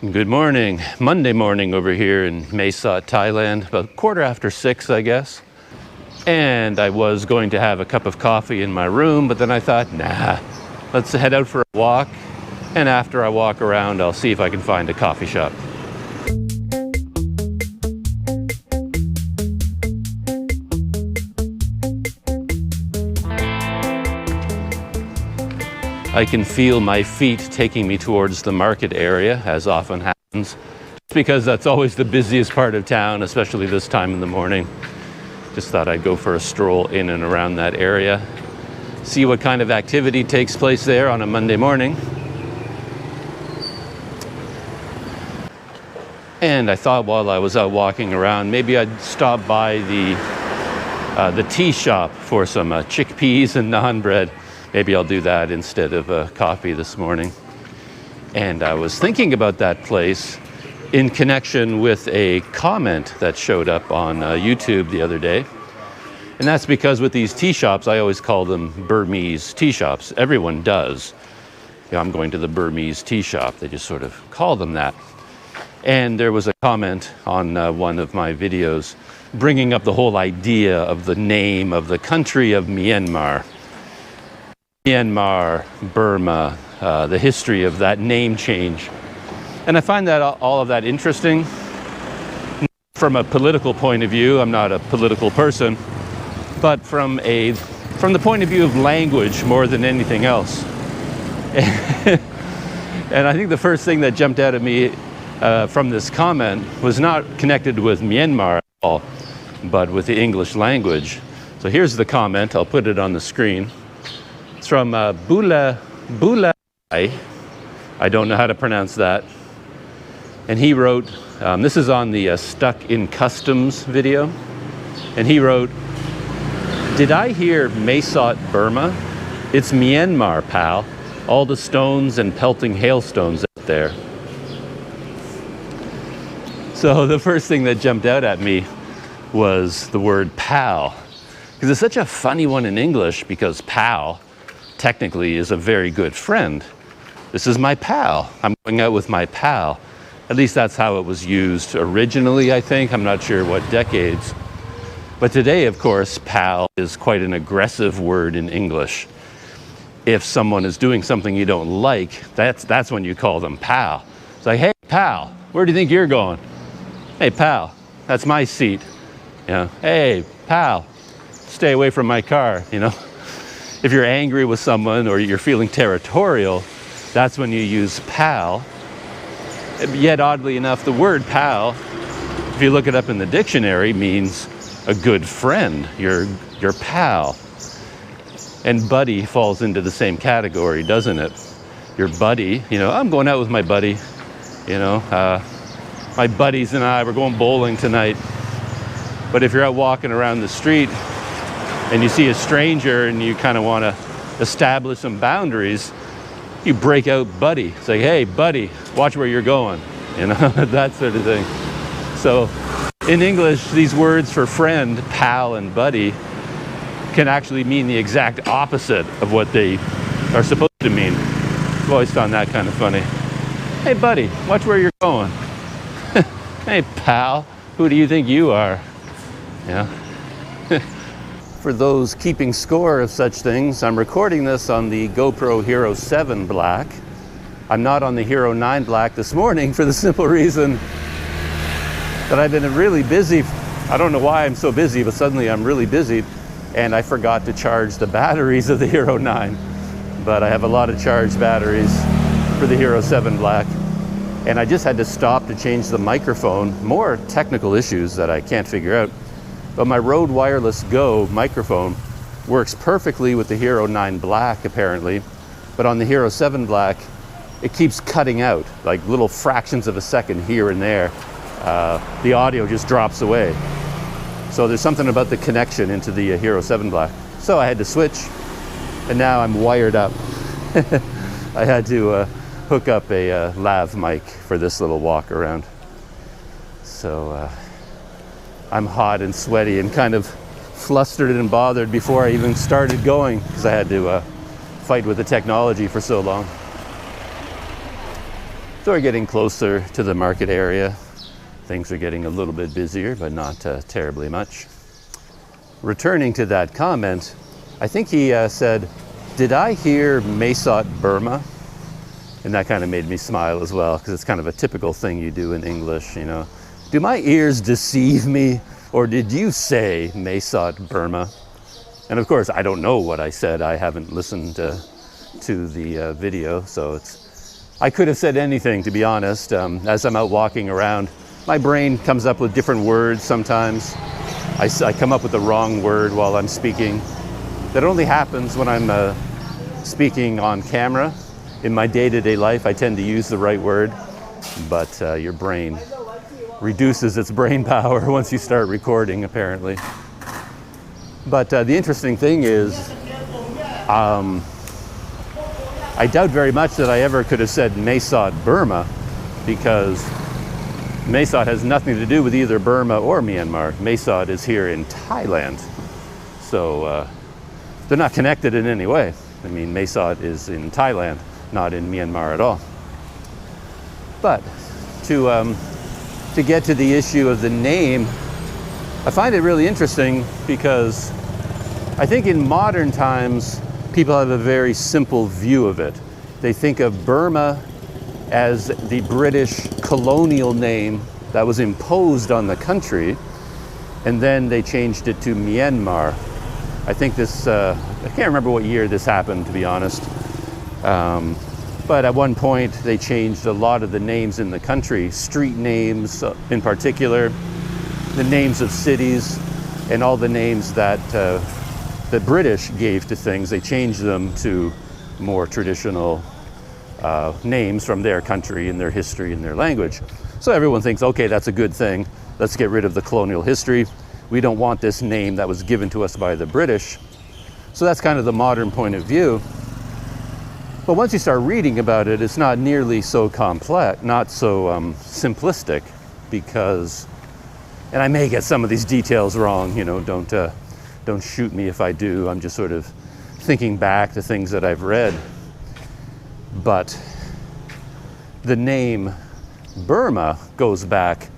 Good morning. Monday morning over here in Mae Sot, Thailand, about 6:15, I guess. And I was going to have a cup of coffee in my room, but then I thought, nah, let's head out for a walk. And after I walk around, I'll see if I can find a coffee shop. I can feel my feet taking me towards the market area, as often happens, just because that's always the busiest part of town, especially this time in the morning. Just thought I'd go for a stroll in and around that area, see what kind of activity takes place there on a Monday morning. And I thought while I was out walking around, maybe I'd stop by the tea shop for some chickpeas and naan bread. Maybe I'll do that instead of coffee this morning. And I was thinking about that place in connection with a comment that showed up on YouTube the other day. And that's because with these tea shops, I always call them Burmese tea shops. Everyone does. You know, I'm going to the Burmese tea shop. They just sort of call them that. And there was a comment on one of my videos bringing up the whole idea of the name of the country of Myanmar. Myanmar, Burma, the history of that name change. And I find that all of that interesting. From a political point of view, I'm not a political person, but from the point of view of language more than anything else. And I think the first thing that jumped out at me from this comment was not connected with Myanmar at all, but with the English language. So here's the comment. I'll put it on the screen. It's from Bula. I don't know how to pronounce that. And he wrote, this is on the Stuck in Customs video. And he wrote, "Did I hear Mae Sot, Burma? It's Myanmar, pal. All the stones and pelting hailstones out there." So the first thing that jumped out at me was the word pal. Because it's such a funny one in English, because pal technically is a very good friend. This is my pal. I'm going out with my pal. At least that's how it was used originally, I think. I'm not sure what decades. But today, of course, pal is quite an aggressive word in English. If someone is doing something you don't like, that's when you call them pal. It's like, hey, pal, where do you think you're going? Hey, pal, that's my seat. You know, hey, pal, stay away from my car, you know. If you're angry with someone or you're feeling territorial, that's when you use pal. Yet, oddly enough, the word pal, if you look it up in the dictionary, means a good friend, your pal. And buddy falls into the same category, doesn't it? Your buddy, you know, I'm going out with my buddy, you know, my buddies and I, we're going bowling tonight. But if you're out walking around the street and you see a stranger and you kind of want to establish some boundaries, you break out buddy. It's like, hey, buddy, watch where you're going, you know, that sort of thing. So in English, these words for friend, pal, and buddy can actually mean the exact opposite of what they are supposed to mean. I've always found that kind of funny. Hey, buddy, watch where you're going. Hey, pal, who do you think you are? Yeah. For those keeping score of such things, I'm recording this on the GoPro Hero 7 Black. I'm not on the Hero 9 Black this morning for the simple reason that I've been really busy. I don't know why I'm so busy, but suddenly I'm really busy, and I forgot to charge the batteries of the Hero 9. But I have a lot of charged batteries for the Hero 7 Black. And I just had to stop to change the microphone. More technical issues that I can't figure out. But my Rode Wireless Go microphone works perfectly with the Hero 9 Black, apparently. But on the Hero 7 Black, it keeps cutting out, like little fractions of a second here and there. The audio just drops away. So there's something about the connection into the Hero 7 Black. So I had to switch, and now I'm wired up. I had to hook up a lav mic for this little walk around. So I'm hot and sweaty and kind of flustered and bothered before I even started going, because I had to fight with the technology for so long. So we're getting closer to the market area. Things are getting a little bit busier, but not terribly much. Returning to that comment, I think he said, "Did I hear Mesot Burma?" And that kind of made me smile as well, because it's kind of a typical thing you do in English, you know. Do my ears deceive me, or did you say Mesot Burma? And of course, I don't know what I said. I haven't listened to the video, so I could have said anything, to be honest. As I'm out walking around, my brain comes up with different words sometimes. I come up with the wrong word while I'm speaking. That only happens when I'm speaking on camera. In my day-to-day life, I tend to use the right word, but your brain reduces its brain power once you start recording, apparently. But the interesting thing is, I doubt very much that I ever could have said Mesot Burma, because Mesot has nothing to do with either Burma or Myanmar. Mesot is here in Thailand. So they're not connected in any way. I mean, Mesot is in Thailand, not in Myanmar at all. But to get to the issue of the name, I find it really interesting because I think in modern times, people have a very simple view of it. They think of Burma as the British colonial name that was imposed on the country, and then they changed it to Myanmar. I think this, I can't remember what year this happened, to be honest. But at one point, they changed a lot of the names in the country, street names in particular, the names of cities, and all the names that the British gave to things. They changed them to more traditional names from their country and their history and their language. So everyone thinks, okay, that's a good thing. Let's get rid of the colonial history. We don't want this name that was given to us by the British. So that's kind of the modern point of view. But once you start reading about it, it's not nearly so complex, not so simplistic, because, and I may get some of these details wrong, you know, don't shoot me if I do. I'm just sort of thinking back to things that I've read. But the name Burma goes back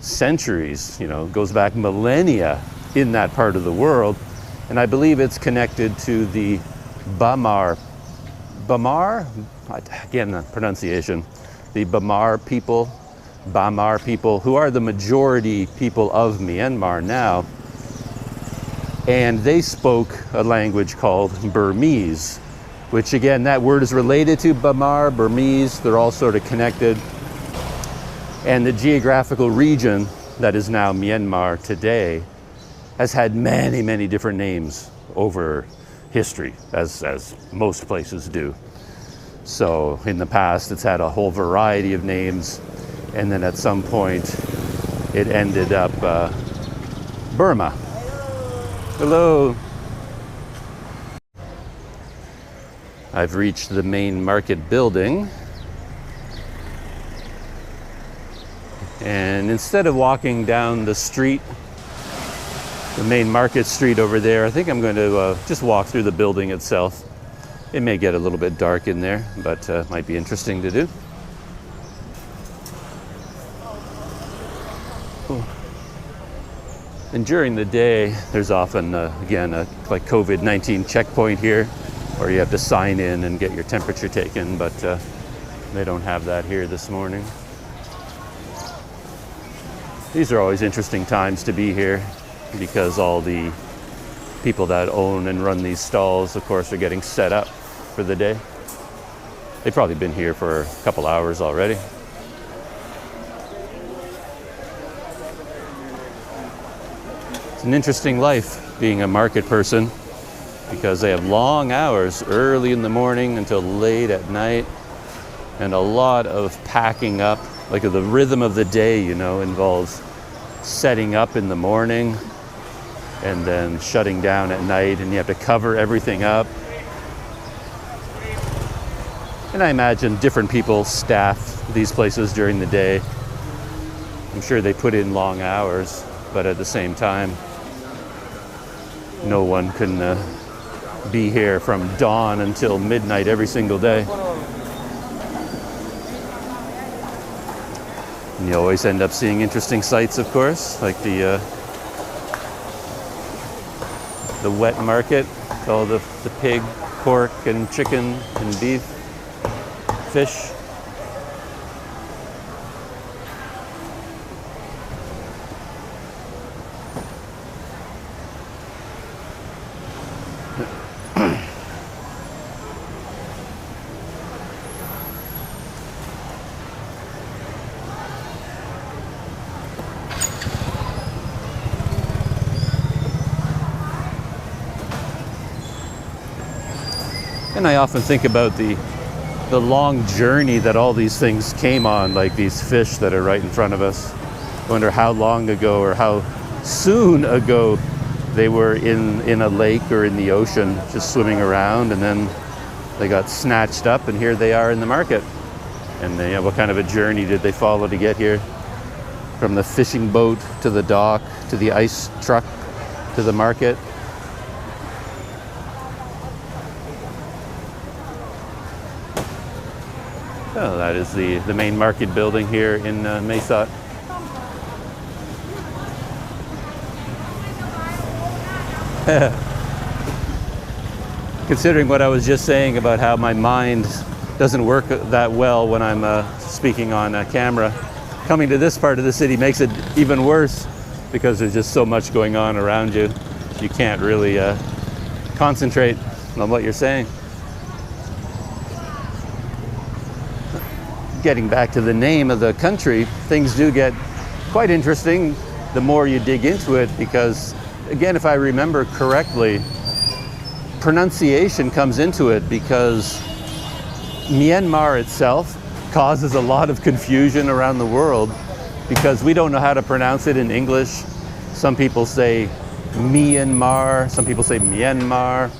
centuries, you know, goes back millennia in that part of the world. And I believe it's connected to the Bamar, again, the pronunciation, the Bamar people, who are the majority people of Myanmar now. And they spoke a language called Burmese, which again, that word is related to Bamar, Burmese. They're all sort of connected. And the geographical region that is now Myanmar today has had many, many different names over history, as most places do. So in the past, it's had a whole variety of names. And then at some point, it ended up Burma. Hello. I've reached the main market building. And instead of walking down the street, the main market street over there, I think I'm going to just walk through the building itself. It may get a little bit dark in there, but might be interesting to do. Cool. And during the day, there's often, again, a like COVID-19 checkpoint here, where you have to sign in and get your temperature taken, but they don't have that here this morning. These are always interesting times to be here, because all the people that own and run these stalls, of course, are getting set up for the day. They've probably been here for a couple hours already. It's an interesting life being a market person, because they have long hours early in the morning until late at night, and a lot of packing up. Like the rhythm of the day, you know, involves setting up in the morning and then shutting down at night, and you have to cover everything up. And I imagine different people staff these places during the day. I'm sure they put in long hours, but at the same time, no one can be here from dawn until midnight every single day. And you always end up seeing interesting sights, of course, like the wet market, all the pig, pork, and chicken, and beef, fish. And I often think about the long journey that all these things came on, like these fish that are right in front of us. I wonder how long ago or how soon ago they were in a lake or in the ocean just swimming around, and then they got snatched up and here they are in the market. And what kind of a journey did they follow to get here? From the fishing boat to the dock to the ice truck to the market. Oh, that is the main market building here in Mae Considering what I was just saying about how my mind doesn't work that well when I'm speaking on camera, coming to this part of the city makes it even worse because there's just so much going on around you. You can't really concentrate on what you're saying. Getting back to the name of the country, things do get quite interesting the more you dig into it, because again, if I remember correctly, pronunciation comes into it because Myanmar itself causes a lot of confusion around the world because we don't know how to pronounce it in English. Some people say Myanmar, some people say Myanmar,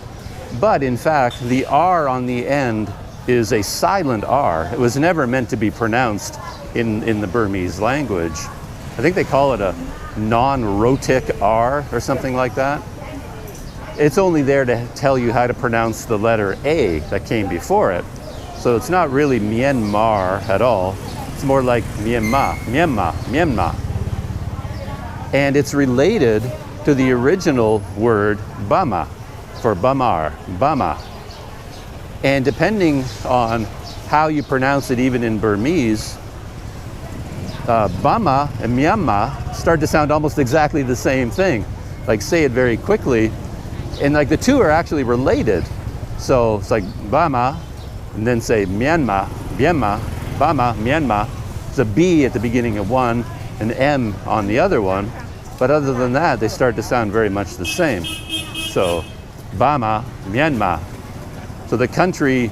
but in fact the R on the end is a silent R. It was never meant to be pronounced in the Burmese language. I think they call it a non-rhotic R or something like that. It's only there to tell you how to pronounce the letter A that came before it. So it's not really Myanmar at all. It's more like Myanmar, Myanmar, Myanmar. And it's related to the original word Burma, for Bamar, Burma. And depending on how you pronounce it, even in Burmese, Burma and Myanmar start to sound almost exactly the same thing. Like, say it very quickly, and like the two are actually related. So it's like Burma, and then say Myanmar, Myanmar, Burma, Myanmar. It's a B at the beginning of one, an M on the other one. But other than that, they start to sound very much the same. So Burma, Myanmar. So the country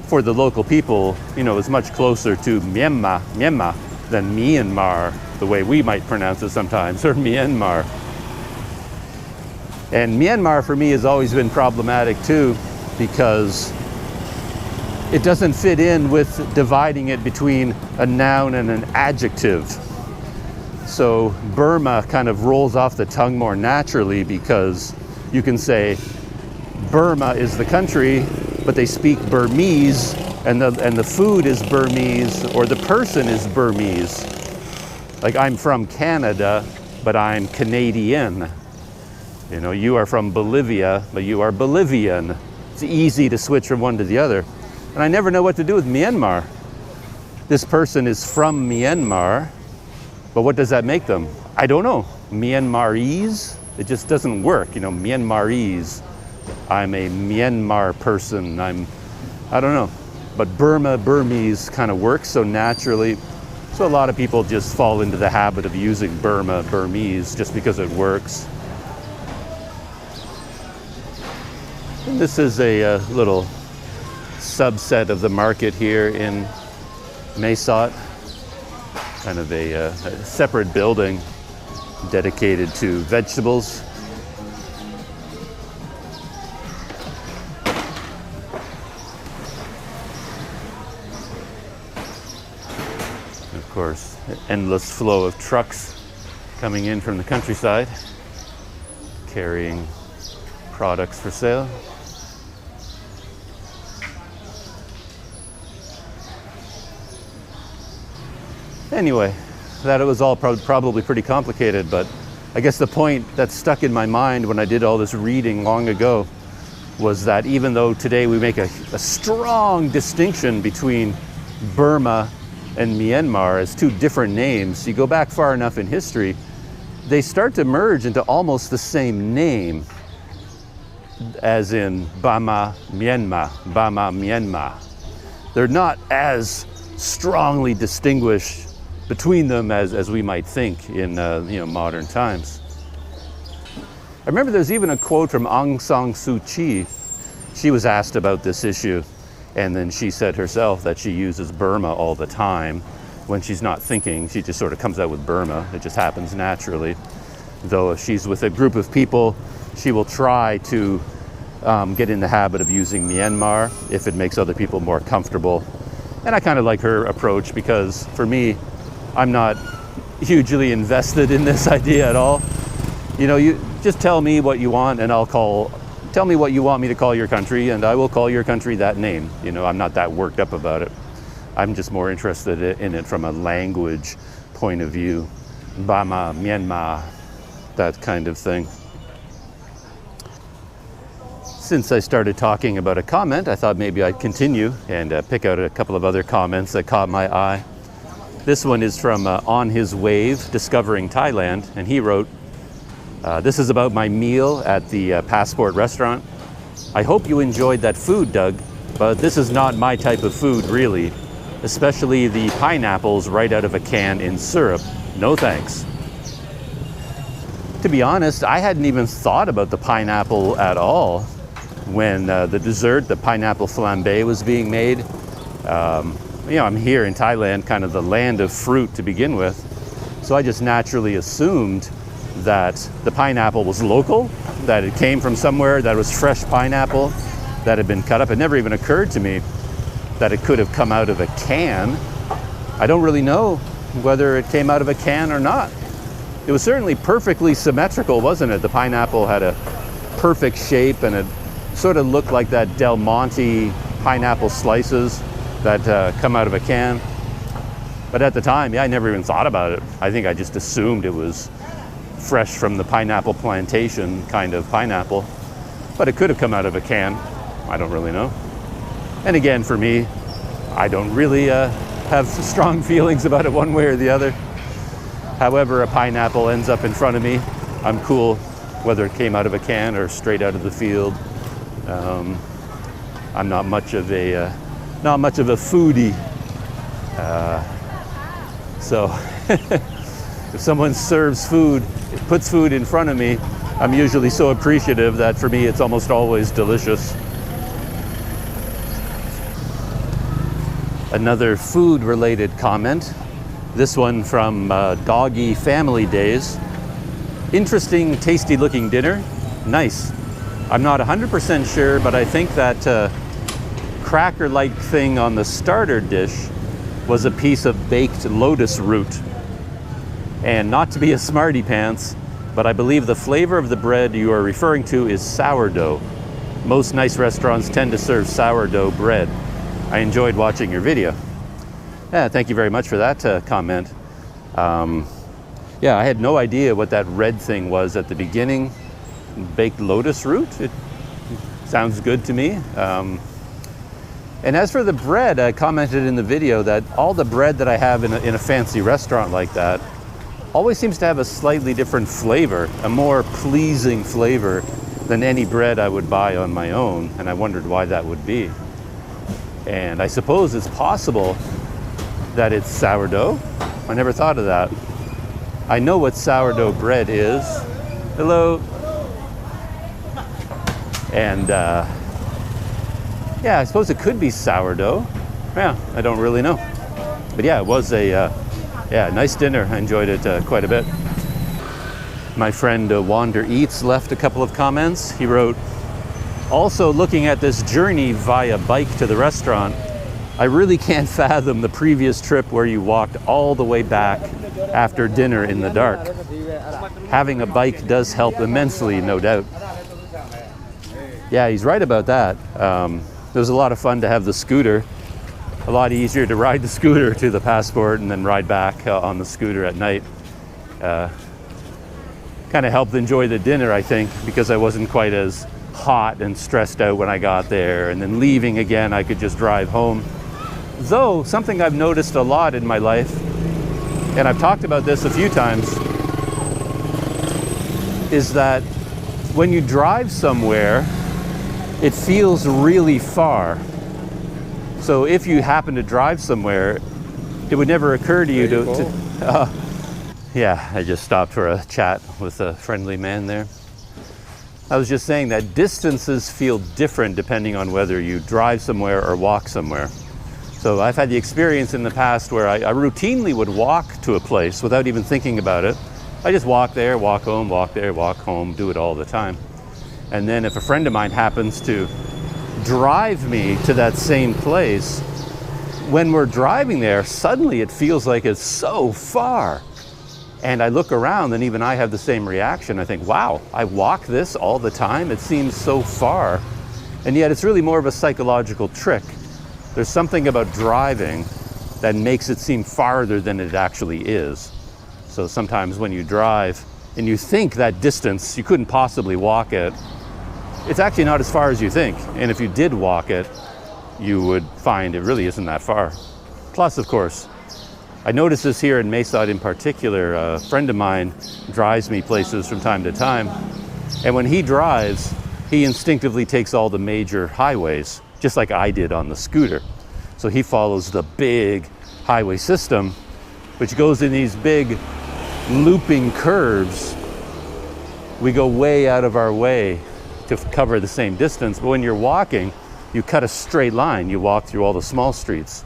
for the local people, is much closer to Myanmar than Myanmar, the way we might pronounce it sometimes, or Myanmar. And Myanmar for me has always been problematic too, because it doesn't fit in with dividing it between a noun and an adjective. So Burma kind of rolls off the tongue more naturally, because you can say Burma is the country, but they speak Burmese, and the food is Burmese, or the person is Burmese. Like, I'm from Canada, but I'm Canadian. You are from Bolivia, but you are Bolivian. It's easy to switch from one to the other. And I never know what to do with Myanmar. This person is from Myanmar, but what does that make them? I don't know. Myanmarese? It just doesn't work, Myanmarese. I'm a Myanmar person. I don't know. But Burma, Burmese kind of works so naturally. So a lot of people just fall into the habit of using Burma, Burmese, just because it works. And this is a little subset of the market here in Mae Sot. Kind of a separate building dedicated to vegetables. Of course, an endless flow of trucks coming in from the countryside, carrying products for sale. Anyway, that it was all probably pretty complicated, but I guess the point that stuck in my mind when I did all this reading long ago was that even though today we make a strong distinction between Burma and Myanmar as two different names, you go back far enough in history, they start to merge into almost the same name, as in Burma, Myanmar, Burma, Myanmar. They're not as strongly distinguished between them as we might think in modern times. I remember there's even a quote from Aung San Suu Kyi. She was asked about this issue, and then she said herself that she uses Burma all the time. When she's not thinking, she just sort of comes out with Burma. It just happens naturally. Though if she's with a group of people, she will try to get in the habit of using Myanmar if it makes other people more comfortable. And I kind of like her approach because for me, I'm not hugely invested in this idea at all. You just tell me what you want and tell me what you want me to call your country and I will call your country that name. I'm not that worked up about it. I'm just more interested in it from a language point of view. Burma, Myanmar, that kind of thing. Since I started talking about a comment, I thought maybe I'd continue and pick out a couple of other comments that caught my eye. This one is from On His Wave, Discovering Thailand, and he wrote, this is about my meal at the Passport restaurant. I hope you enjoyed that food, Doug, but this is not my type of food, really, especially the pineapples right out of a can in syrup. No thanks. To be honest, I hadn't even thought about the pineapple at all when the dessert, the pineapple flambé, was being made. I'm here in Thailand, kind of the land of fruit to begin with. So I just naturally assumed that the pineapple was local, that it came from somewhere, that it was fresh pineapple that had been cut up. It never even occurred to me that it could have come out of a can. I don't really know whether it came out of a can or not. It was certainly perfectly symmetrical, wasn't it? The pineapple had a perfect shape and it sort of looked like that Del Monte pineapple slices that come out of a can. But at the time, I never even thought about it. I think I just assumed it was fresh from the pineapple plantation kind of pineapple. But it could have come out of a can. I don't really know. And again, for me, I don't really have strong feelings about it one way or the other. However a pineapple ends up in front of me, I'm cool whether it came out of a can or straight out of the field. I'm not much of a foodie. So if someone serves food, puts food in front of me, I'm usually so appreciative that for me it's almost always delicious. Another food-related comment. This one from Doggy Family Days. Interesting, tasty-looking dinner. Nice. I'm not 100% sure, but I think that cracker-like thing on the starter dish was a piece of baked lotus root. And not to be a smarty pants, but I believe the flavor of the bread you are referring to is sourdough. Most nice restaurants tend to serve sourdough bread. I enjoyed watching your video. Yeah, thank you very much for that comment. Yeah, I had no idea what that red thing was at the beginning. Baked lotus root? It sounds good to me. And as for the bread, I commented in the video that all the bread that I have in a fancy restaurant like that always seems to have a slightly different flavor, a more pleasing flavor than any bread I would buy on my own, and I wondered why that would be. And I suppose it's possible that it's sourdough. I never thought of that. I know what sourdough bread is. Hello. And yeah, I suppose it could be sourdough. Yeah, I don't really know. But yeah, it was a nice dinner. I enjoyed it quite a bit. My friend Wander Eats left a couple of comments. He wrote, also looking at this journey via bike to the restaurant, I really can't fathom the previous trip where you walked all the way back after dinner in the dark. Having a bike does help immensely, no doubt. Yeah, he's right about that. It was a lot of fun to have the scooter. a lot easier to ride the scooter to the passport and then ride back on the scooter at night. Kind of helped enjoy the dinner, I think, because I wasn't quite as hot and stressed out when I got there. And then leaving again, I could just drive home. Though, something I've noticed a lot in my life, and I've talked about this a few times, is that when you drive somewhere, it feels really far. So if you happen to drive somewhere, it would never occur to you yeah, I just stopped for a chat with a friendly man there. I was just saying that distances feel different depending on whether you drive somewhere or walk somewhere. So I've had the experience in the past where I routinely would walk to a place without even thinking about it. I just walk there, walk home, walk there, walk home, do it all the time. And then if a friend of mine happens to drive me to that same place, when we're driving there, suddenly it feels like it's so far. And I look around and even I have the same reaction. I think, wow, I walk this all the time? It seems so far. And yet it's really more of a psychological trick. There's something about driving that makes it seem farther than it actually is. So sometimes when you drive and you think that distance, you couldn't possibly walk it, it's actually not as far as you think. And if you did walk it, you would find it really isn't that far. Plus, of course, I notice this here in Mesod in particular. A friend of mine drives me places from time to time. And when he drives, he instinctively takes all the major highways, just like I did on the scooter. So he follows the big highway system, which goes in these big looping curves. We go way out of our way to cover the same distance. But when you're walking, you cut a straight line. You walk through all the small streets.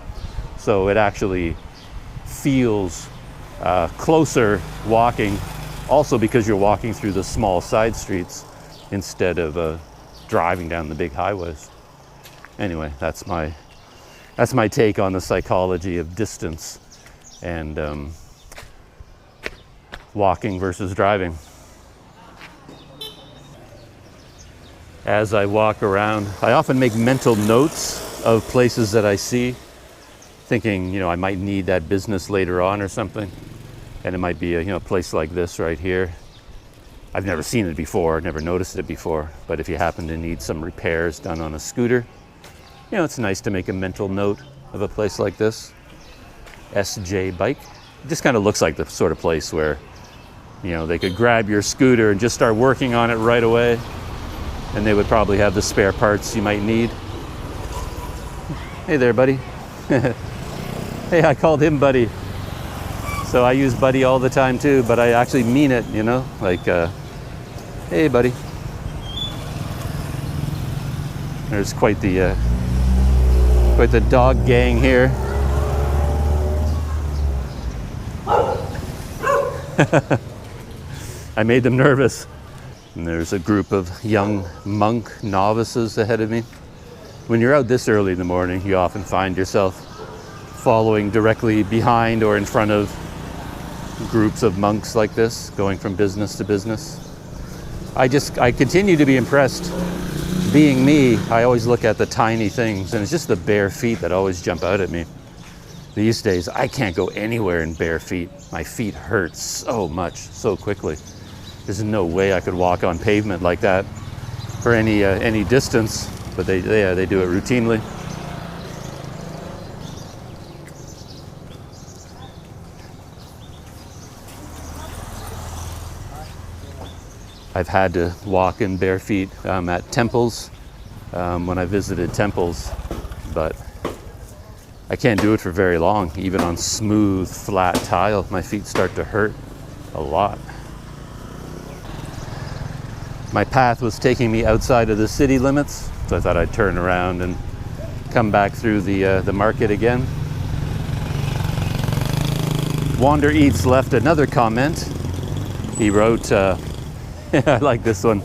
So it actually feels closer walking, also because you're walking through the small side streets instead of driving down the big highways. Anyway, that's my take on the psychology of distance and walking versus driving. As I walk around, I often make mental notes of places that I see, thinking, I might need that business later on or something. And it might be a place like this right here. I've never seen it before, never noticed it before. But if you happen to need some repairs done on a scooter, it's nice to make a mental note of a place like this. SJ Bike. It just kind of looks like the sort of place where, they could grab your scooter and just start working on it right away. And they would probably have the spare parts you might need. Hey there, buddy. Hey, I called him buddy. So I use buddy all the time too, but I actually mean it, like, hey buddy. There's quite the dog gang here. I made them nervous. And there's a group of young monk novices ahead of me. When you're out this early in the morning, you often find yourself following directly behind or in front of groups of monks like this, going from business to business. I continue to be impressed. Being me, I always look at the tiny things, and it's just the bare feet that always jump out at me. These days, I can't go anywhere in bare feet. My feet hurt so much, so quickly. There's no way I could walk on pavement like that for any distance, but they do it routinely. I've had to walk in bare feet at temples when I visited temples, but I can't do it for very long. Even on smooth, flat tile, my feet start to hurt a lot. My path was taking me outside of the city limits, so I thought I'd turn around and come back through the market again. Wander Eats left another comment. He wrote, I like this one.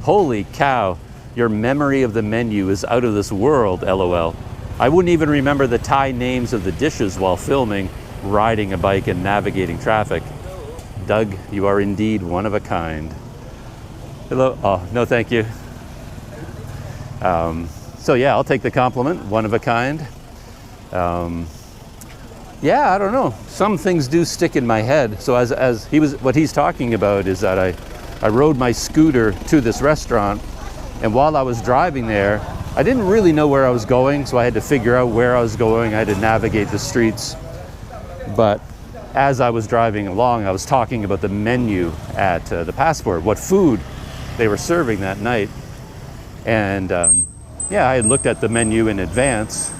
Holy cow, your memory of the menu is out of this world, LOL. I wouldn't even remember the Thai names of the dishes while filming, riding a bike and navigating traffic. Doug, you are indeed one of a kind. Hello, oh, no thank you. So yeah, I'll take the compliment, one of a kind. Yeah, I don't know. Some things do stick in my head. So what he's talking about is that I rode my scooter to this restaurant, and while I was driving there, I didn't really know where I was going, so I had to figure out where I was going. I had to navigate the streets. But as I was driving along, I was talking about the menu at the Passport, what food they were serving that night. And yeah, I had looked at the menu in advance,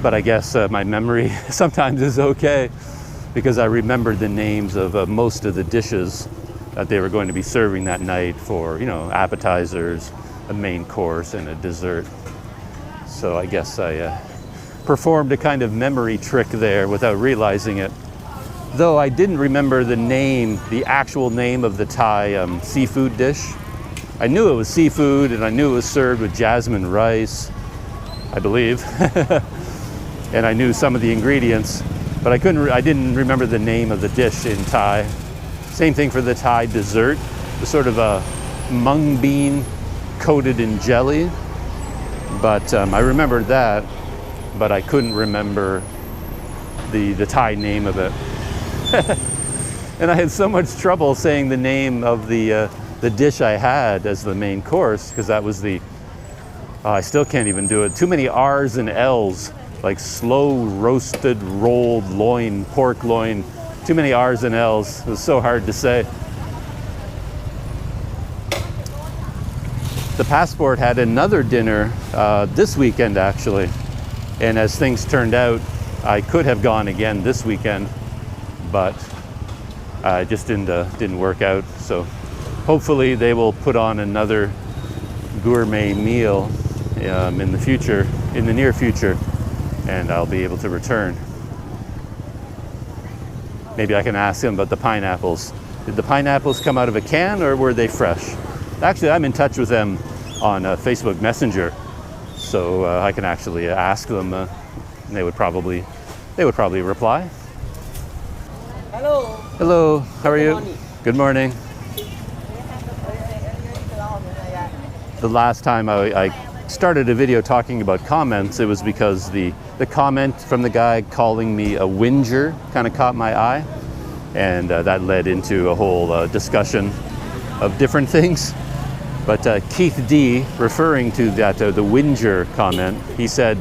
but I guess my memory sometimes is okay, because I remembered the names of most of the dishes that they were going to be serving that night for, appetizers, a main course, and a dessert. So I guess I performed a kind of memory trick there without realizing it. Though I didn't remember the actual name of the Thai seafood dish. I knew it was seafood, and I knew it was served with jasmine rice, I believe. And I knew some of the ingredients, but I didn't remember the name of the dish in Thai. Same thing for the Thai dessert. It was sort of a mung bean coated in jelly, but I remembered that, but I couldn't remember the Thai name of it. And I had so much trouble saying the name of the dish I had as the main course, because that was I still can't even do it. Too many R's and L's, like slow roasted rolled loin, pork loin. Too many R's and L's. It was so hard to say. The Passport had another dinner this weekend, actually. And as things turned out, I could have gone again this weekend, but it just didn't work out. So hopefully they will put on another gourmet meal in the near future, and I'll be able to return. Maybe I can ask them about the pineapples. Did the pineapples come out of a can, or were they fresh? Actually, I'm in touch with them on Facebook Messenger, so I can actually ask them. And they would probably reply. Hello. Hello. How are you? Morning. Good morning. The last time I started a video talking about comments, it was because the comment from the guy calling me a whinger kind of caught my eye, and that led into a whole discussion of different things. But Keith D, referring to that the whinger comment, he said,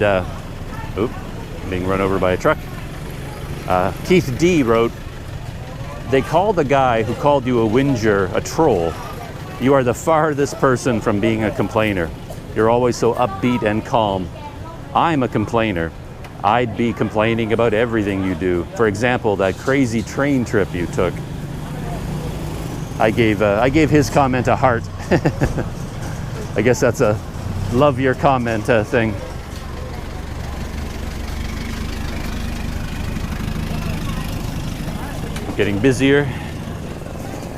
being run over by a truck. Keith D wrote, "They call the guy who called you a whinger a troll. You are the farthest person from being a complainer. You're always so upbeat and calm. I'm a complainer. I'd be complaining about everything you do. For example, that crazy train trip you took." I gave his comment a heart. I guess that's a love your comment thing. Getting busier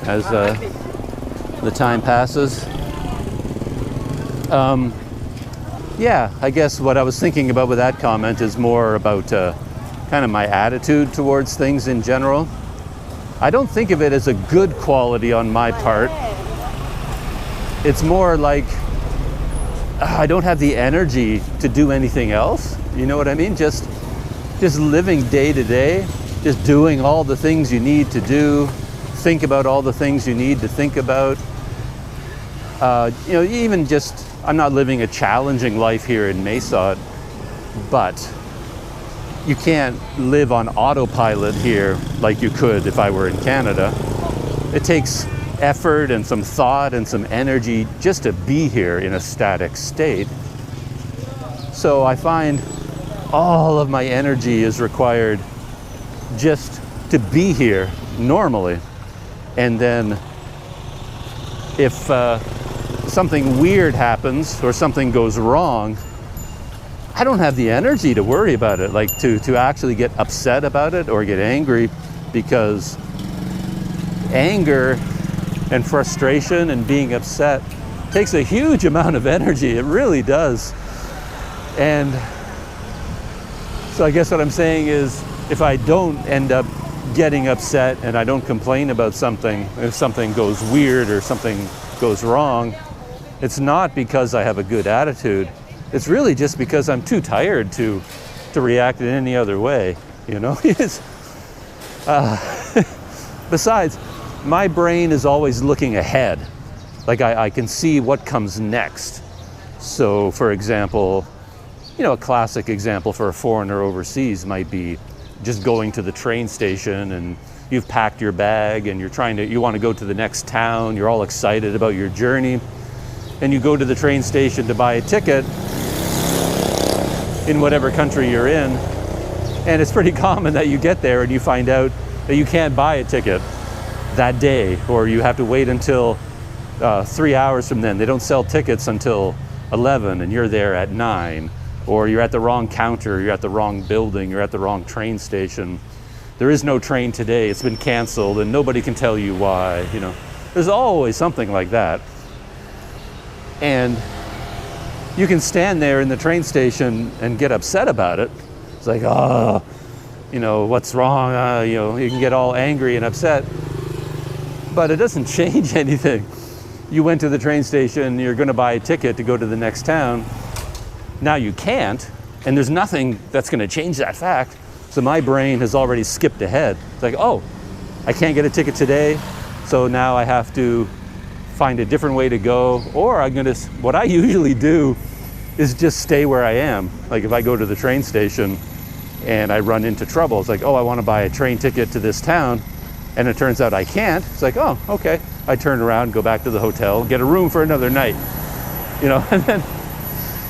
as the time passes. Yeah, I guess what I was thinking about with that comment is more about kind of my attitude towards things in general. I don't think of it as a good quality on my part. It's more like I don't have the energy to do anything else. You know what I mean? Just living day to day, just doing all the things you need to do, think about all the things you need to think about. Even just, I'm not living a challenging life here in Mesa, but you can't live on autopilot here like you could if I were in Canada. It takes effort and some thought and some energy just to be here in a static state. So I find all of my energy is required just to be here normally. And then if something weird happens or something goes wrong, I don't have the energy to worry about it, like to actually get upset about it or get angry, because anger and frustration and being upset takes a huge amount of energy. It really does. And so I guess what I'm saying is, if I don't end up getting upset and I don't complain about something, if something goes weird or something goes wrong, it's not because I have a good attitude. it's really just because I'm too tired to react in any other way, you know? It's, besides, my brain is always looking ahead. Like I can see what comes next. So for example, you know, a classic example for a foreigner overseas might be just going to the train station and you've packed your bag and you want to go to the next town, you're all excited about your journey, and you go to the train station to buy a ticket in whatever country you're in, and it's pretty common that you get there and you find out that you can't buy a ticket that day, or you have to wait until 3 hours from then. They don't sell tickets until 11 and you're there at 9, or you're at the wrong counter, you're at the wrong building, you're at the wrong train station. There is no train today, it's been canceled and nobody can tell you why, you know. There's always something like that. And you can stand there in the train station and get upset about it. It's like, oh, you know, what's wrong? You know, you can get all angry and upset, but it doesn't change anything. You went to the train station, you're going to buy a ticket to go to the next town. Now you can't, and there's nothing that's going to change that fact. So my brain has already skipped ahead. It's like, oh, I can't get a ticket today, so now I have to find a different way to go, or what I usually do is just stay where I am. Like if I go to the train station and I run into trouble, it's like, oh, I want to buy a train ticket to this town, and it turns out I can't. It's like, oh, okay. I turn around, go back to the hotel, get a room for another night, you know, and then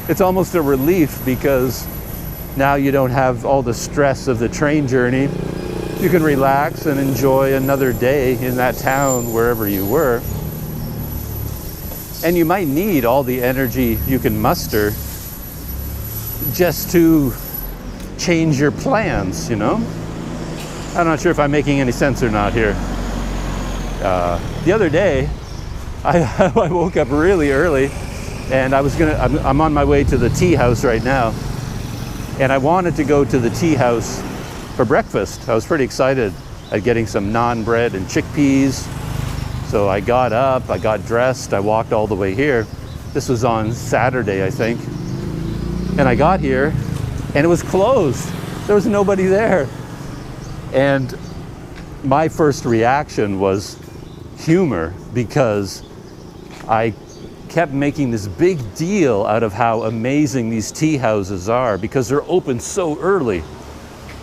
it's almost a relief because now you don't have all the stress of the train journey. You can relax and enjoy another day in that town, wherever you were. And you might need all the energy you can muster just to change your plans, you know? I'm not sure if I'm making any sense or not here. The other day, I woke up really early and I'm on my way to the tea house right now. And I wanted to go to the tea house for breakfast. I was pretty excited at getting some naan bread and chickpeas. So I got up, I got dressed, I walked all the way here. This was on Saturday, I think. And I got here and it was closed. There was nobody there. And my first reaction was humor, because I kept making this big deal out of how amazing these tea houses are because they're open so early.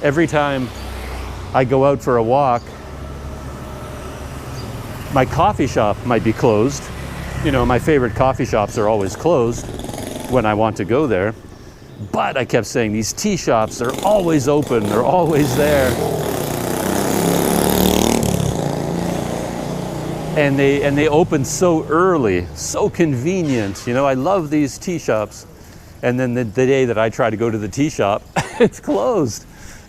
Every time I go out for a walk, my coffee shop might be closed. You know, my favorite coffee shops are always closed when I want to go there. But I kept saying these tea shops are always open, they're always there. And they open so early, so convenient. You know, I love these tea shops. And then the day that I try to go to the tea shop, it's closed.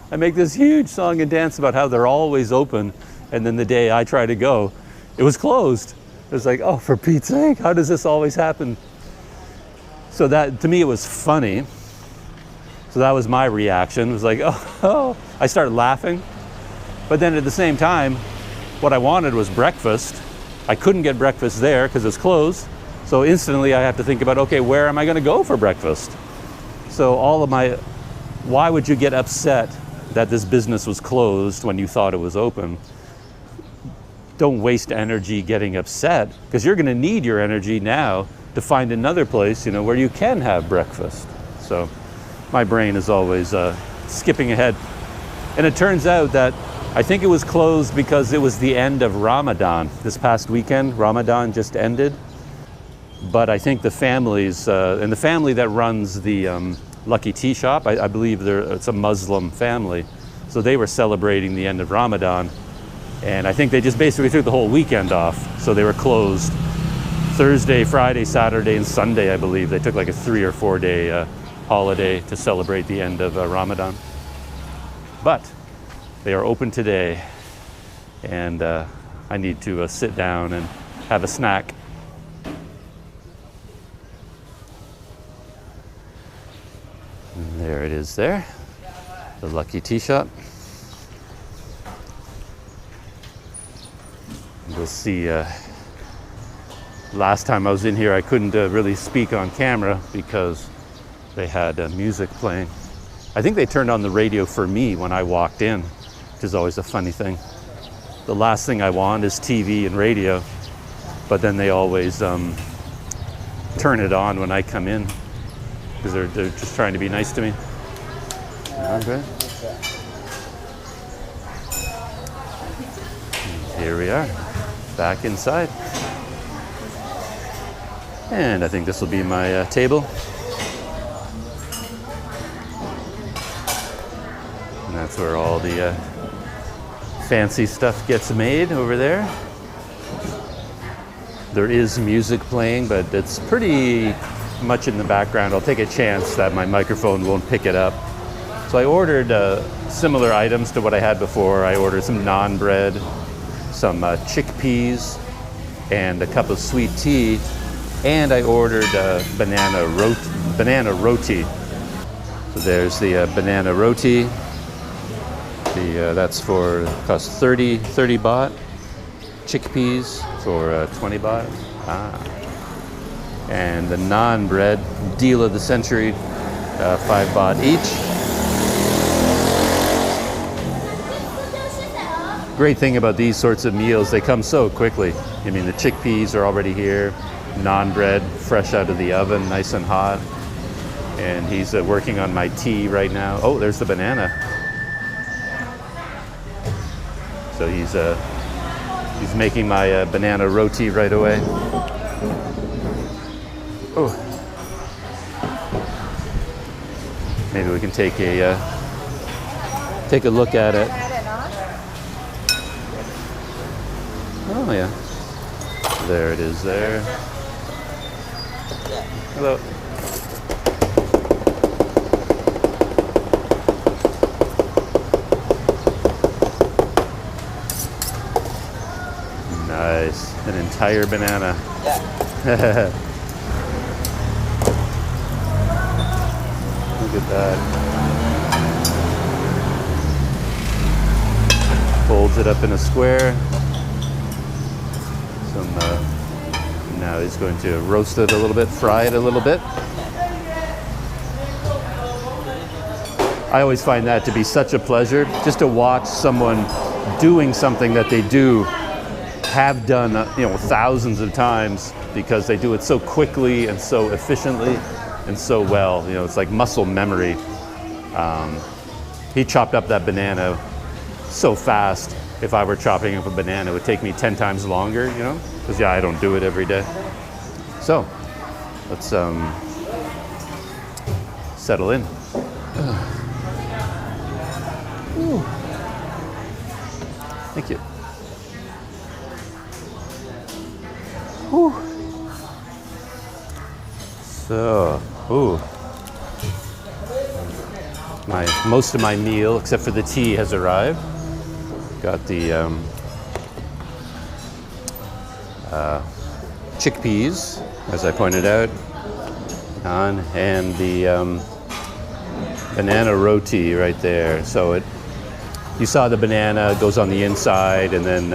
I make this huge song and dance about how they're always open. And then the day I try to go, it was closed. It was like, oh, for Pete's sake, how does this always happen? So that, to me, it was funny. So that was my reaction. It was like, oh. I started laughing. But then at the same time, what I wanted was breakfast. I couldn't get breakfast there because it's closed. So instantly I have to think about, okay, where am I going to go for breakfast? So why would you get upset that this business was closed when you thought it was open? Don't waste energy getting upset, because you're going to need your energy now to find another place, you know, where you can have breakfast. So my brain is always skipping ahead. And it turns out that I think it was closed because it was the end of Ramadan. This past weekend, Ramadan just ended. But I think the families, and the family that runs the Lucky Tea Shop, I believe it's a Muslim family. So they were celebrating the end of Ramadan. And I think they just basically took the whole weekend off. So they were closed Thursday, Friday, Saturday, and Sunday, I believe. They took like a 3 or 4 day holiday to celebrate the end of Ramadan. But they are open today. And I need to sit down and have a snack. And there it is there, the Lucky Tea Shop. You'll see, last time I was in here, I couldn't really speak on camera because they had music playing. I think they turned on the radio for me when I walked in, which is always a funny thing. The last thing I want is TV and radio, but then they always turn it on when I come in because they're just trying to be nice to me. Okay. Here we are, back inside. And I think this will be my table. And that's where all the fancy stuff gets made over there. There is music playing, but it's pretty much in the background. I'll take a chance that my microphone won't pick it up. So I ordered similar items to what I had before. I ordered some naan bread, some chickpeas, and a cup of sweet tea. And I ordered banana roti. So there's the banana roti. That's cost 30 baht. Chickpeas for 20 baht. And the naan bread, deal of the century, 5 baht each. Great thing about these sorts of meals, they come so quickly. I mean, the chickpeas are already here. Naan bread, fresh out of the oven, nice and hot. And he's working on my tea right now. Oh, there's the banana. So he's making my banana roti right away. Oh, maybe we can take a look at it. Oh yeah, there it is there. Hello. Nice, an entire banana. Yeah. Look at that. Folds it up in a square. Now he's going to roast it a little bit, fry it a little bit. I always find that to be such a pleasure, just to watch someone doing something that they have done, thousands of times, because they do it so quickly and so efficiently and so well. It's like muscle memory. He chopped up that banana so fast. If I were chopping up a banana, it would take me 10 times longer, because I don't do it every day. So let's settle in. Ooh. Thank you. Whew. So, most of my meal, except for the tea, has arrived. Got the chickpeas, as I pointed out, and the banana roti right there. So you saw the banana goes on the inside, and then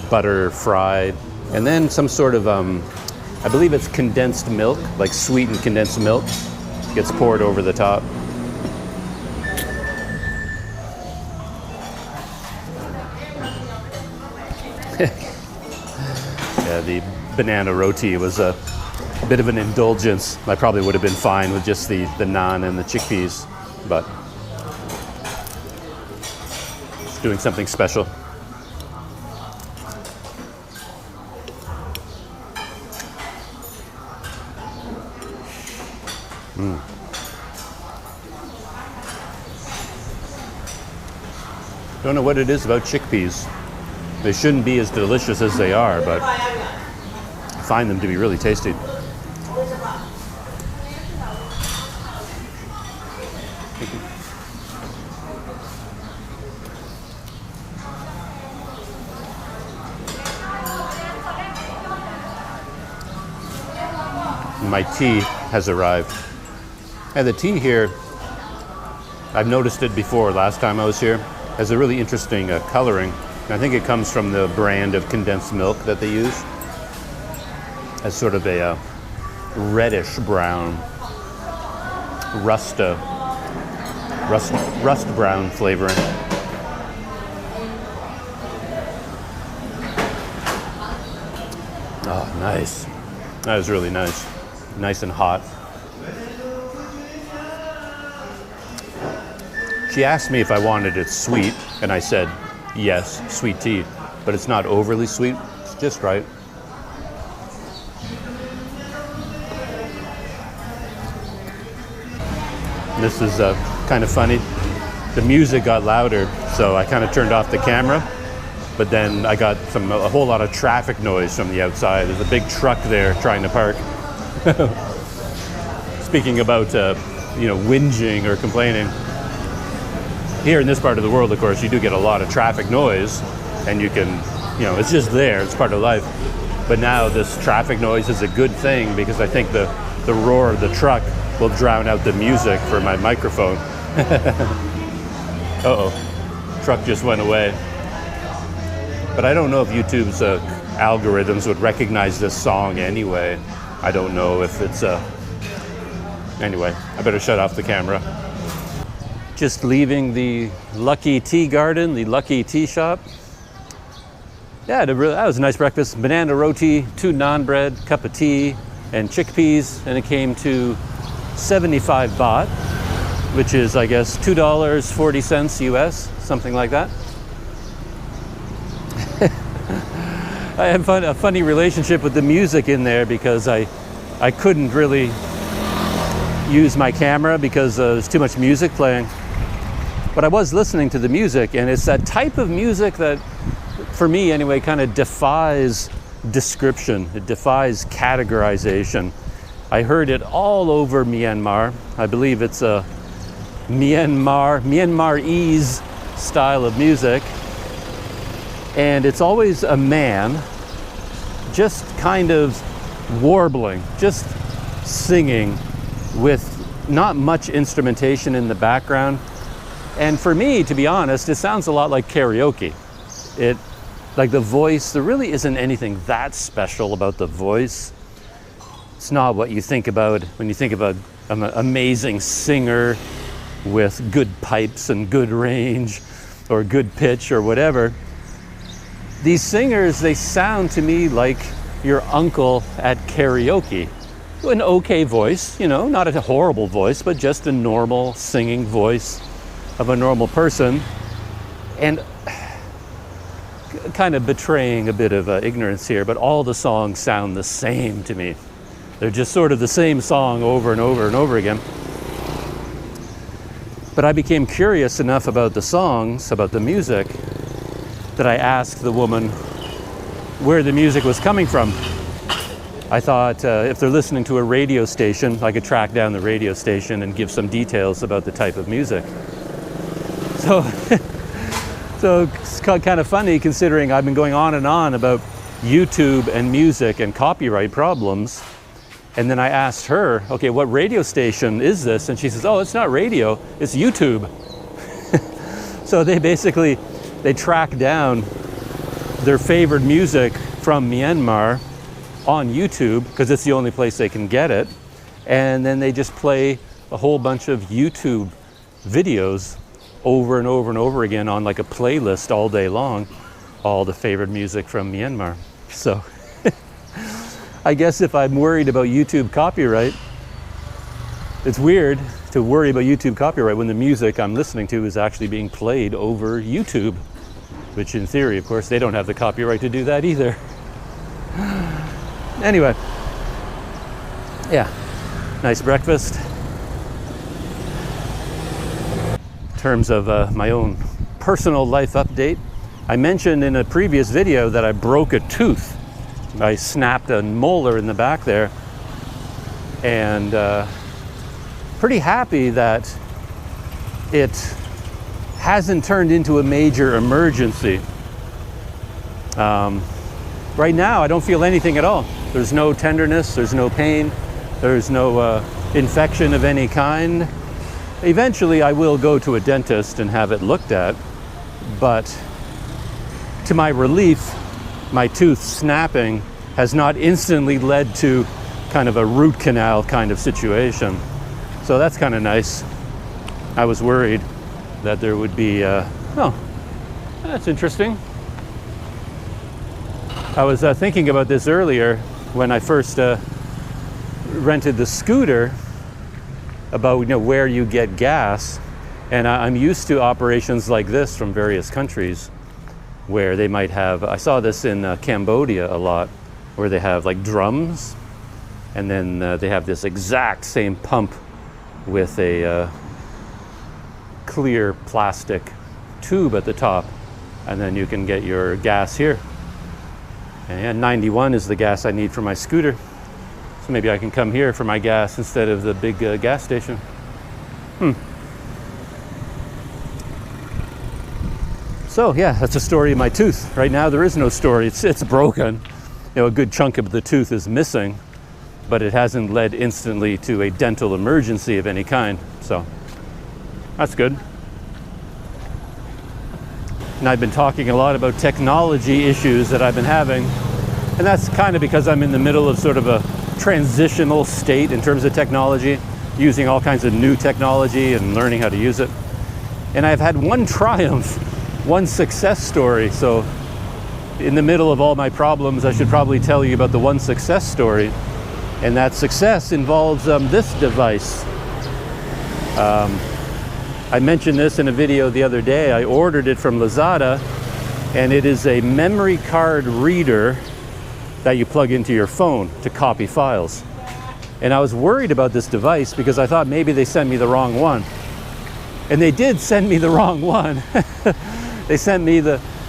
butter fried, and then some sort of, I believe it's condensed milk, like sweetened condensed milk, gets poured over the top. Yeah, the banana roti was a bit of an indulgence. I probably would have been fine with just the naan and the chickpeas, but it's doing something special. Don't know what it is about chickpeas. They shouldn't be as delicious as they are, but I find them to be really tasty. My tea has arrived. And the tea here, I've noticed it before last time I was here, has a really interesting coloring. I think it comes from the brand of condensed milk that they use. As sort of a reddish brown. rust brown flavoring. Oh, nice. That was really nice. Nice and hot. She asked me if I wanted it sweet, and I said, yes, sweet tea. But it's not overly sweet, it's just right. This is kind of funny. The music got louder, so I kind of turned off the camera. But then I got a whole lot of traffic noise from the outside. There's a big truck there trying to park. Speaking about, whinging or complaining. Here in this part of the world, of course, you do get a lot of traffic noise, and you can, it's just there. It's part of life. But now this traffic noise is a good thing because I think the roar of the truck will drown out the music for my microphone. Uh-oh, truck just went away. But I don't know if YouTube's algorithms would recognize this song anyway. I don't know if it's Anyway, I better shut off the camera. Just leaving the Lucky Tea Garden, the Lucky Tea Shop. Yeah, that was a nice breakfast. Banana roti, 2 naan bread, cup of tea, and chickpeas. And it came to 75 baht, which is, I guess, $2.40 US, something like that. I have a funny relationship with the music in there because I couldn't really use my camera because there's too much music playing. But I was listening to the music, and it's that type of music that, for me anyway, kind of defies description. It defies categorization. I heard it all over Myanmar. I believe it's a Myanmarese style of music. And it's always a man just kind of warbling, just singing with not much instrumentation in the background. And for me, to be honest, it sounds a lot like karaoke. Like the voice, there really isn't anything that special about the voice. It's not what you think about when you think about an amazing singer with good pipes and good range or good pitch or whatever. These singers, they sound to me like your uncle at karaoke. An okay voice, not a horrible voice, but just a normal singing voice of a normal person. And kind of betraying a bit of ignorance here, but all the songs sound the same to me. They're just sort of the same song over and over and over again. But I became curious enough about the songs, about the music, that I asked the woman where the music was coming from. I thought if they're listening to a radio station, I could track down the radio station and give some details about the type of music. So it's kind of funny considering I've been going on and on about YouTube and music and copyright problems. And then I asked her, okay, what radio station is this? And she says, oh, it's not radio, it's YouTube. So they track down their favorite music from Myanmar on YouTube because it's the only place they can get it. And then they just play a whole bunch of YouTube videos over and over and over again on like a playlist all day long, all the favorite music from Myanmar. So I guess if I'm worried about YouTube copyright, it's weird to worry about YouTube copyright when the music I'm listening to is actually being played over YouTube, which in theory, of course, they don't have the copyright to do that either. Anyway, yeah, nice breakfast. In terms of my own personal life update, I mentioned in a previous video that I broke a tooth. I snapped a molar in the back there, and pretty happy that it hasn't turned into a major emergency. Right now, I don't feel anything at all. There's no tenderness, there's no pain, there's no infection of any kind. Eventually, I will go to a dentist and have it looked at, but to my relief, my tooth snapping has not instantly led to kind of a root canal kind of situation. So that's kind of nice. I was worried that there would be, oh, that's interesting. I was thinking about this earlier when I first rented the scooter, about where you get gas. And I'm used to operations like this from various countries where they might have, I saw this in Cambodia a lot, where they have like drums, and then they have this exact same pump with a clear plastic tube at the top, and then you can get your gas here. And 91 is the gas I need for my scooter, so maybe I can come here for my gas instead of the big gas station. So yeah, that's the story of my tooth. Right now there is no story. It's broken. A good chunk of the tooth is missing, but it hasn't led instantly to a dental emergency of any kind. So that's good. And I've been talking a lot about technology issues that I've been having, and that's kind of because I'm in the middle of sort of a transitional state in terms of technology, using all kinds of new technology and learning how to use it. And I've had one triumph, one success story. So in the middle of all my problems, I should probably tell you about the one success story. And that success involves this device. I mentioned this in a video the other day. I ordered it from Lazada, and it is a memory card reader that you plug into your phone to copy files. And I was worried about this device because I thought maybe they sent me the wrong one. And they did send me the wrong one. They sent me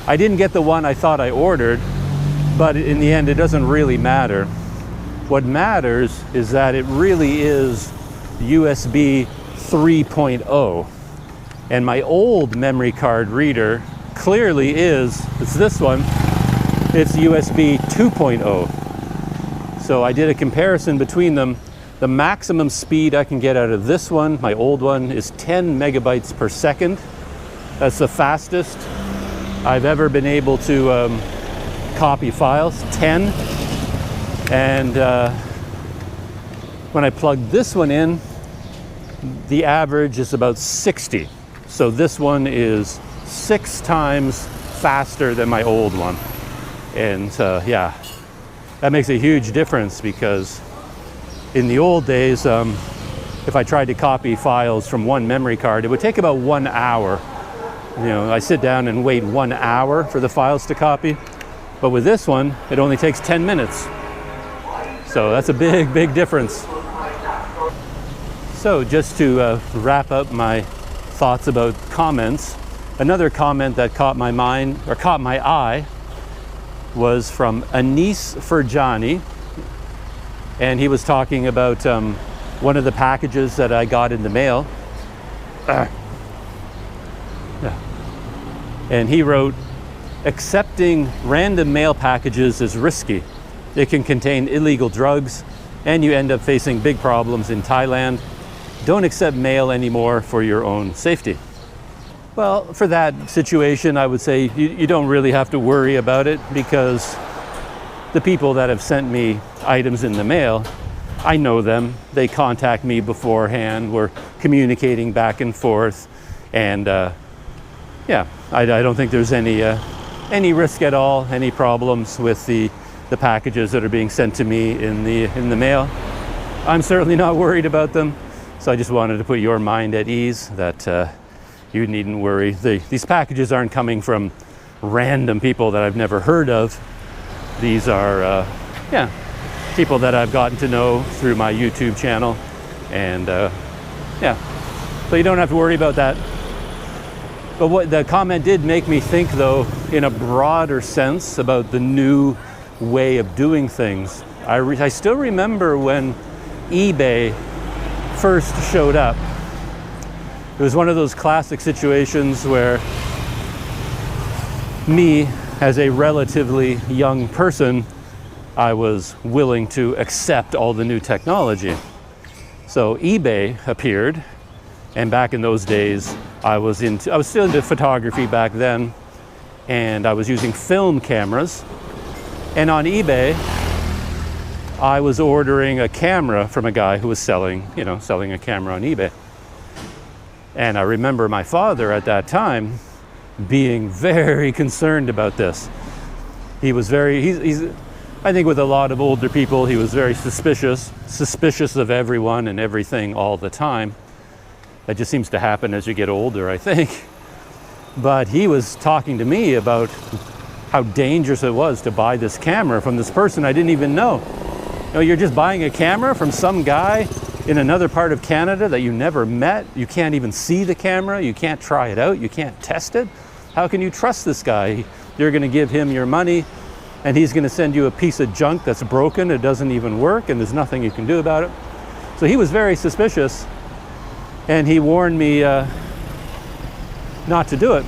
I didn't get the one I thought I ordered, but in the end it doesn't really matter. What matters is that it really is USB 3.0. And my old memory card reader clearly it's this one, it's USB 2.0. So I did a comparison between them. The maximum speed I can get out of this one, my old one, is 10 megabytes per second. That's the fastest I've ever been able to copy files, 10. And when I plug this one in, the average is about 60. So this one is 6 times faster than my old one. And yeah, that makes a huge difference, because in the old days, if I tried to copy files from one memory card, it would take about 1 hour. I sit down and wait 1 hour for the files to copy. But with this one, it only takes 10 minutes. So that's a big, big difference. So just to wrap up my thoughts about comments, another comment that caught my mind, or caught my eye, was from Anis Ferjani. And he was talking about one of the packages that I got in the mail. Yeah. And he wrote, "Accepting random mail packages is risky. It can contain illegal drugs, and you end up facing big problems in Thailand. Don't accept mail anymore for your own safety." Well, for that situation, I would say you don't really have to worry about it, because the people that have sent me items in the mail, I know them. They contact me beforehand. We're communicating back and forth. And yeah, I don't think there's any risk at all, any problems with the packages that are being sent to me in the mail. I'm certainly not worried about them. So I just wanted to put your mind at ease that you needn't worry. These packages aren't coming from random people that I've never heard of. These are, yeah, people that I've gotten to know through my YouTube channel. And yeah, so you don't have to worry about that. But what the comment did make me think, though, in a broader sense, about the new way of doing things. I still remember when eBay first showed up. It was one of those classic situations where me, as a relatively young person, I was willing to accept all the new technology. So eBay appeared, and back in those days, I was still into photography back then, and I was using film cameras. And on eBay, I was ordering a camera from a guy who was selling a camera on eBay. And I remember my father at that time being very concerned about this. He was he's I think with a lot of older people, he was very suspicious of everyone and everything all the time. That just seems to happen as you get older, I think. But he was talking to me about how dangerous it was to buy this camera from this person I didn't even know. You know, you're just buying a camera from some guy in another part of Canada that you never met. You can't even see the camera. You can't try it out. You can't test it. How can you trust this guy? You're going to give him your money, and he's going to send you a piece of junk that's broken. It doesn't even work, and there's nothing you can do about it. So he was very suspicious, and he warned me not to do it.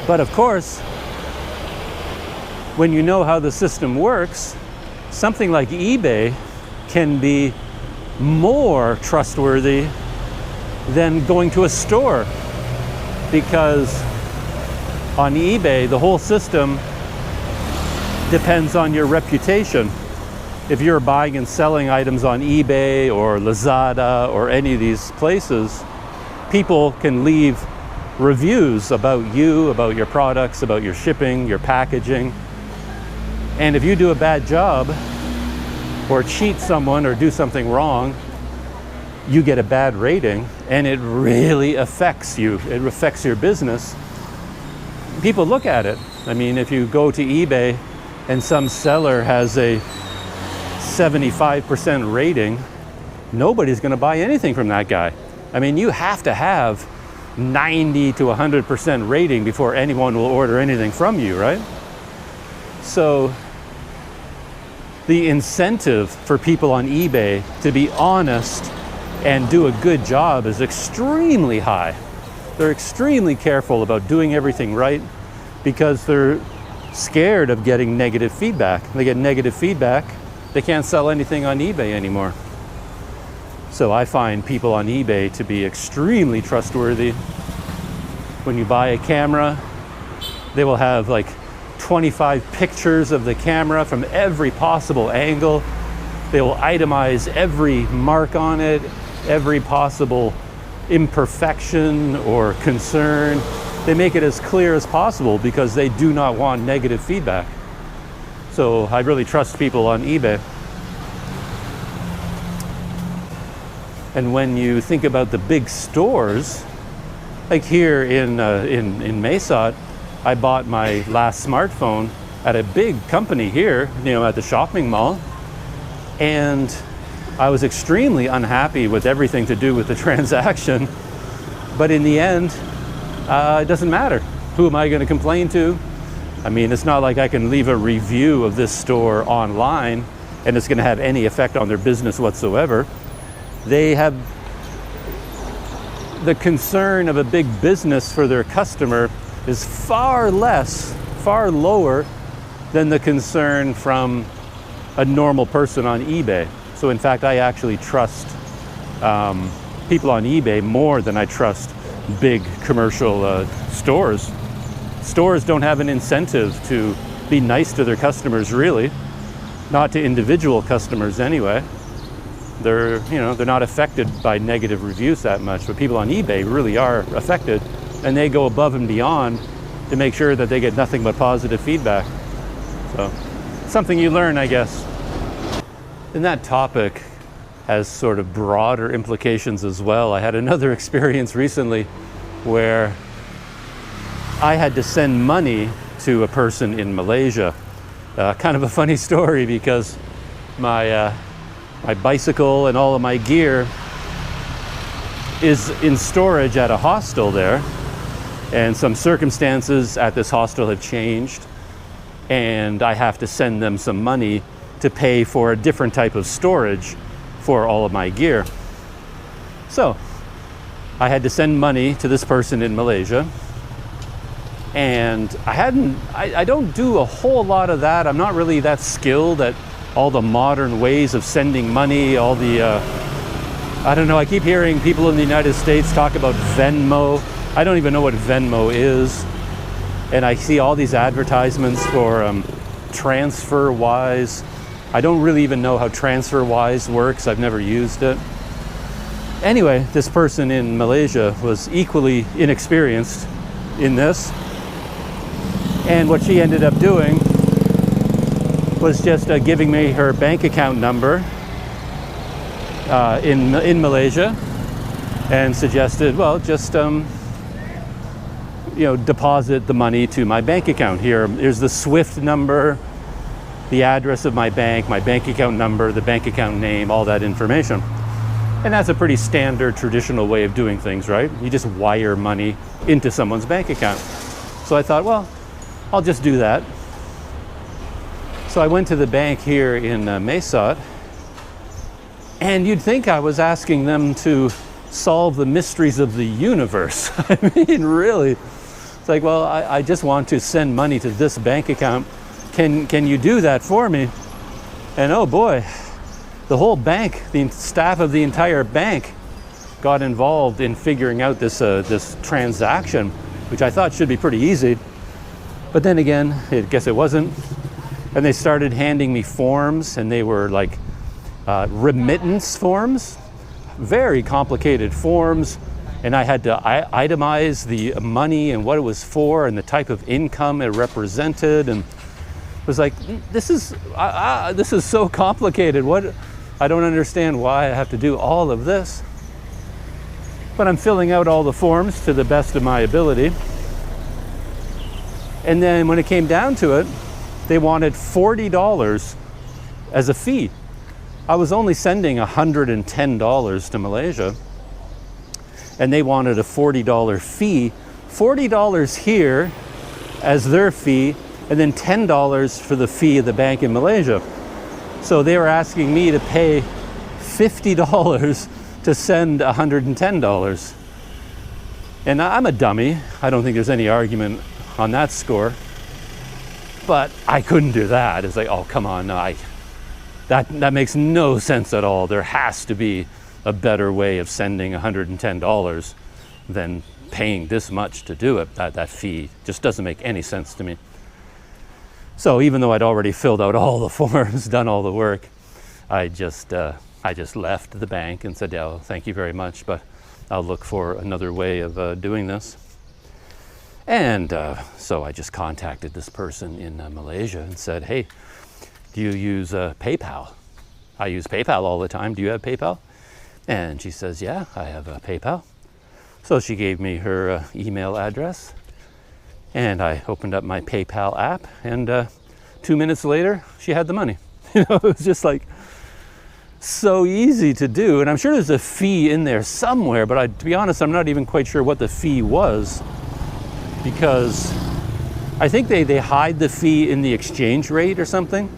But of course, when you know how the system works, something like eBay can be more trustworthy than going to a store, because on eBay, the whole system depends on your reputation. If you're buying and selling items on eBay or Lazada or any of these places, people can leave reviews about you, about your products, about your shipping, your packaging. And if you do a bad job or cheat someone or do something wrong, you get a bad rating, and it really affects you. It affects your business. People look at it. I mean, if you go to eBay and some seller has a 75% rating, nobody's going to buy anything from that guy. I mean, you have to have 90 to 100% rating before anyone will order anything from you, right? So the incentive for people on eBay to be honest and do a good job is extremely high. They're extremely careful about doing everything right because they're scared of getting negative feedback. They get negative feedback, they can't sell anything on eBay anymore. So I find people on eBay to be extremely trustworthy. When you buy a camera, they will have like 25 pictures of the camera from every possible angle. They will itemize every mark on it, every possible imperfection or concern. They make it as clear as possible because they do not want negative feedback. So I really trust people on eBay. And when you think about the big stores, like here in Mesot, I bought my last smartphone at a big company here, at the shopping mall. And I was extremely unhappy with everything to do with the transaction. But in the end, it doesn't matter. Who am I going to complain to? I mean, it's not like I can leave a review of this store online and it's going to have any effect on their business whatsoever. They have the concern of a big business for their customer is far lower than the concern from a normal person on eBay. So in fact, I actually trust people on eBay more than I trust big commercial stores. Stores don't have an incentive to be nice to their customers, really. Not to individual customers anyway. They're not affected by negative reviews that much, but people on eBay really are affected, and they go above and beyond to make sure that they get nothing but positive feedback. So, something you learn, I guess. And that topic has sort of broader implications as well. I had another experience recently where I had to send money to a person in Malaysia. Kind of a funny story because my bicycle and all of my gear is in storage at a hostel there, and some circumstances at this hostel have changed, and I have to send them some money to pay for a different type of storage for all of my gear. So I had to send money to this person in Malaysia, and I don't do a whole lot of that. I'm not really that skilled at all the modern ways of sending money, all the, I don't know, I keep hearing people in the United States talk about Venmo. I don't even know what Venmo is. And I see all these advertisements for TransferWise, I don't really even know how TransferWise works. I've never used it. Anyway, this person in Malaysia was equally inexperienced in this. And what she ended up doing was just giving me her bank account number in Malaysia, and suggested, well, just deposit the money to my bank account. Here's the SWIFT number, the address of my bank account number, the bank account name, all that information. And that's a pretty standard traditional way of doing things, right? You just wire money into someone's bank account. So I thought, well, I'll just do that. So I went to the bank here in Mesot, and you'd think I was asking them to solve the mysteries of the universe. I mean, really. It's like, well, I just want to send money to this bank account. Can you do that for me? And oh boy, the whole bank, the staff of the entire bank got involved in figuring out this transaction, which I thought should be pretty easy. But then again, I guess it wasn't. And they started handing me forms, and they were like remittance forms, very complicated forms. And I had to itemize the money and what it was for and the type of income it represented. And it was like, this is so complicated. I don't understand why I have to do all of this. But I'm filling out all the forms to the best of my ability. And then when it came down to it, they wanted $40 as a fee. I was only sending $110 to Malaysia, and they wanted a $40 fee. $40 here as their fee, and then $10 for the fee of the bank in Malaysia. So they were asking me to pay $50 to send $110. And I'm a dummy. I don't think there's any argument on that score. But I couldn't do that. It's like, oh, come on, no, that makes no sense at all. There has to be a better way of sending $110 than paying this much to do it. That fee just doesn't make any sense to me. So even though I'd already filled out all the forms, done all the work, I just left the bank and said, yeah, well, thank you very much, but I'll look for another way of doing this. And so I just contacted this person in Malaysia and said, hey, do you use PayPal? I use PayPal all the time. Do you have PayPal? And she says, yeah, I have PayPal. So she gave me her email address, and I opened up my PayPal app, and 2 minutes later, she had the money. It was just like so easy to do. And I'm sure there's a fee in there somewhere, but to be honest, I'm not even quite sure what the fee was, because I think they hide the fee in the exchange rate or something.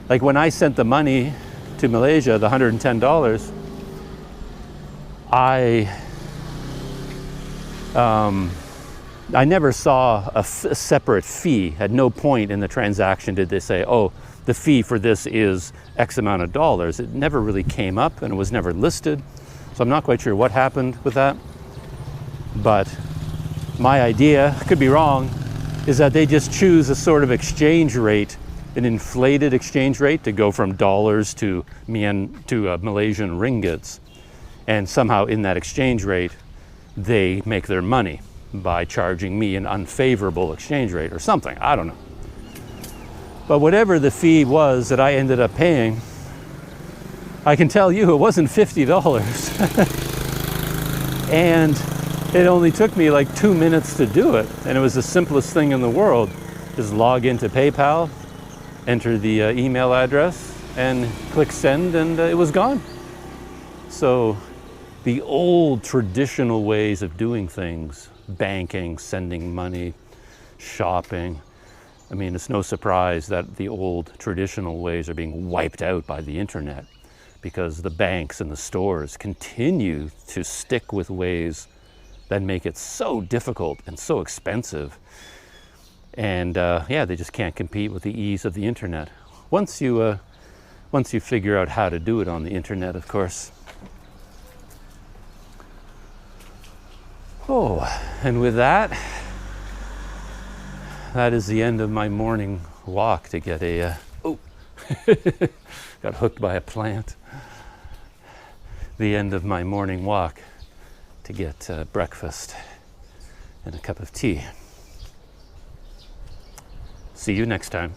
Like when I sent the money to Malaysia, the $110, I never saw a separate fee. At no point in the transaction did they say, oh, the fee for this is X amount of dollars. It never really came up, and it was never listed. So I'm not quite sure what happened with that. But my idea, could be wrong, is that they just choose a sort of exchange rate, an inflated exchange rate, to go from dollars to Malaysian ringgits. And somehow in that exchange rate, they make their money by charging me an unfavorable exchange rate or something. I don't know. But whatever the fee was that I ended up paying, I can tell you it wasn't $50. And it only took me like 2 minutes to do it. And it was the simplest thing in the world. Just log into PayPal, enter the email address, and click send, and it was gone. So the old traditional ways of doing things, banking, sending money, shopping, I mean, it's no surprise that the old traditional ways are being wiped out by the internet, because the banks and the stores continue to stick with ways that make it so difficult and so expensive. And they just can't compete with the ease of the internet. Once you figure out how to do it on the internet, of course. Oh, and with that is the end of my morning walk to get a Got hooked by a plant. The end of my morning walk to get breakfast and a cup of tea. See you next time.